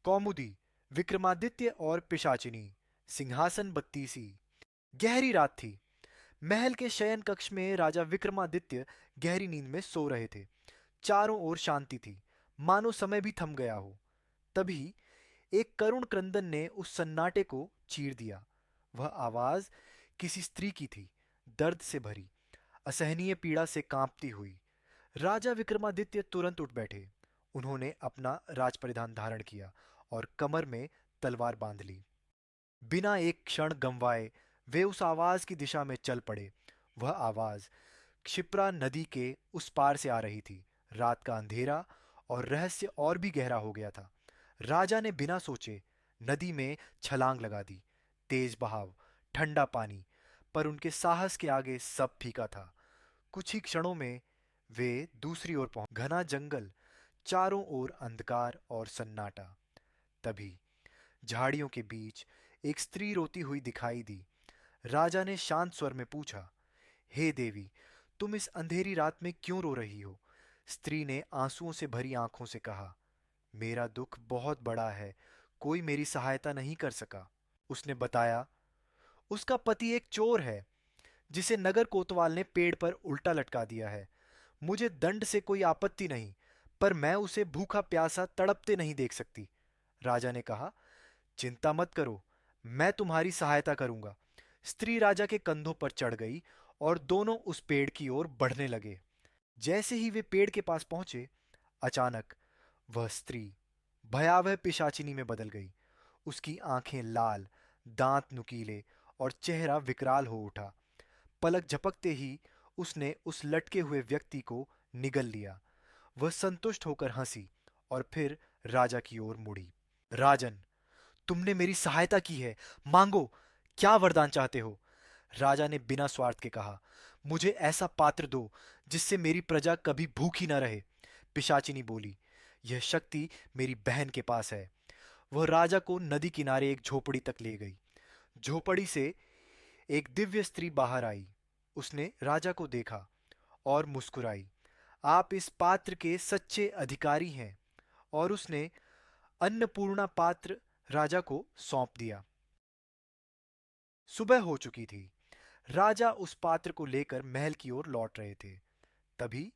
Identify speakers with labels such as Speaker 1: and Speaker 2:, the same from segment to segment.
Speaker 1: कौमुदी, विक्रमादित्य और पिशाचिनी, सिंहासन बत्तीसी। गहरी रात थी। महल के शयन कक्ष में राजा विक्रमादित्य गहरी नींद में सो रहे थे। चारों ओर शांति थी, मानो समय भी थम गया हो। तभी एक करुण क्रंदन ने उस सन्नाटे को चीर दिया। वह आवाज किसी स्त्री की थी, दर्द से भरी, असहनीय पीड़ा से कांपती हुई। राजा विक्रमादित्य तुरंत उठ बैठे। उन्होंने अपना राज परिधान धारण किया और कमर में तलवार बांध ली। बिना एक क्षण गंवाए वे उस आवाज की दिशा में चल पड़े। वह आवाज क्षिप्रा नदी के उस पार से आ रही थी। रात का अंधेरा और रहस्य और भी गहरा हो गया था। राजा ने बिना सोचे नदी में छलांग लगा दी। तेज बहाव, ठंडा पानी, पर उनके साहस के आगे सब फीका था। कुछ ही क्षणों में वे दूसरी ओर पहुंच। घना जंगल, चारों ओर अंधकार और सन्नाटा। तभी झाड़ियों के बीच एक स्त्री रोती हुई दिखाई दी। राजा ने शांत स्वर में पूछा, हे देवी, तुम इस अंधेरी रात में क्यों रो रही हो? स्त्री ने आंसुओं से भरी आंखों से कहा, मेरा दुख बहुत बड़ा है, कोई मेरी सहायता नहीं कर सका। उसने बताया, उसका पति एक चोर है जिसे नगर कोतवाल ने पेड़ पर उल्टा लटका दिया है। मुझे दंड से कोई आपत्ति नहीं, पर मैं उसे भूखा प्यासा तड़पते नहीं देख सकती। राजा ने कहा, चिंता मत करो, मैं तुम्हारी सहायता करूंगा। स्त्री राजा के कंधों पर चढ़ गई और दोनों उस पेड़ की ओर बढ़ने लगे। जैसे ही वे पेड़ के पास पहुंचे, अचानक वह स्त्री भयावह पिशाचिनी में बदल गई। उसकी आंखें लाल, दांत नुकीले और चेहरा विकराल हो उठा। पलक झपकते ही उसने उस लटके हुए व्यक्ति को निगल लिया। वह संतुष्ट होकर हंसी और फिर राजा की ओर मुड़ी। राजन, तुमने मेरी सहायता की है, मांगो, क्या वरदान चाहते हो? राजा ने बिना स्वार्थ के कहा, मुझे ऐसा पात्र दो जिससे मेरी प्रजा कभी भूखी न रहे। पिशाचिनी बोली, यह शक्ति मेरी बहन के पास है। वह राजा को नदी किनारे एक झोपड़ी तक ले गई। झोपड़ी से एक दिव्य स्त्री बाहर आई। उसने राजा को देखा और मुस्कुराई। आप इस पात्र के सच्चे अधिकारी हैं। और उसने अन्नपूर्णा पात्र राजा को सौंप दिया। सुबह हो चुकी थी। राजा उस पात्र को लेकर महल की ओर लौट रहे थे। तभी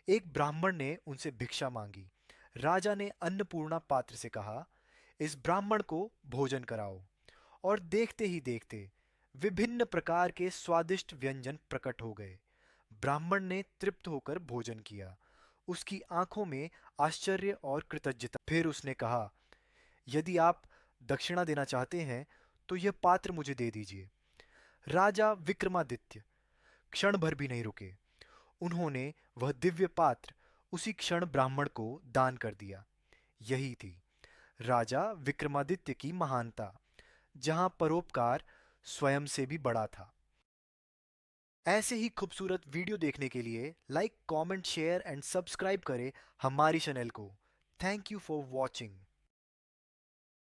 Speaker 1: एक ब्राह्मण ने उनसे भिक्षा मांगी। राजा ने अन्नपूर्णा पात्र से कहा, इस ब्राह्मण को भोजन कराओ। और देखते ही देखते विभिन्न प्रकार के स्वादिष्ट व्यंजन प्रकट हो गए। ब्राह्मण ने तृप्त होकर भोजन किया। उसकी आंखों में आश्चर्य और कृतज्ञता। फिर उसने कहा, यदि आप दक्षिणा देना चाहते हैं तो यह पात्र मुझे दे दीजिए। राजा विक्रमादित्य क्षण भर भी नहीं रुके। उन्होंने वह दिव्य पात्र उसी क्षण ब्राह्मण को दान कर दिया। यही थी राजा विक्रमादित्य की महानता, जहां परोपकार स्वयं से भी बड़ा था। ऐसे ही खूबसूरत वीडियो देखने के लिए like, comment, share and subscribe करें हमारी चैनल को। Thank you for watching.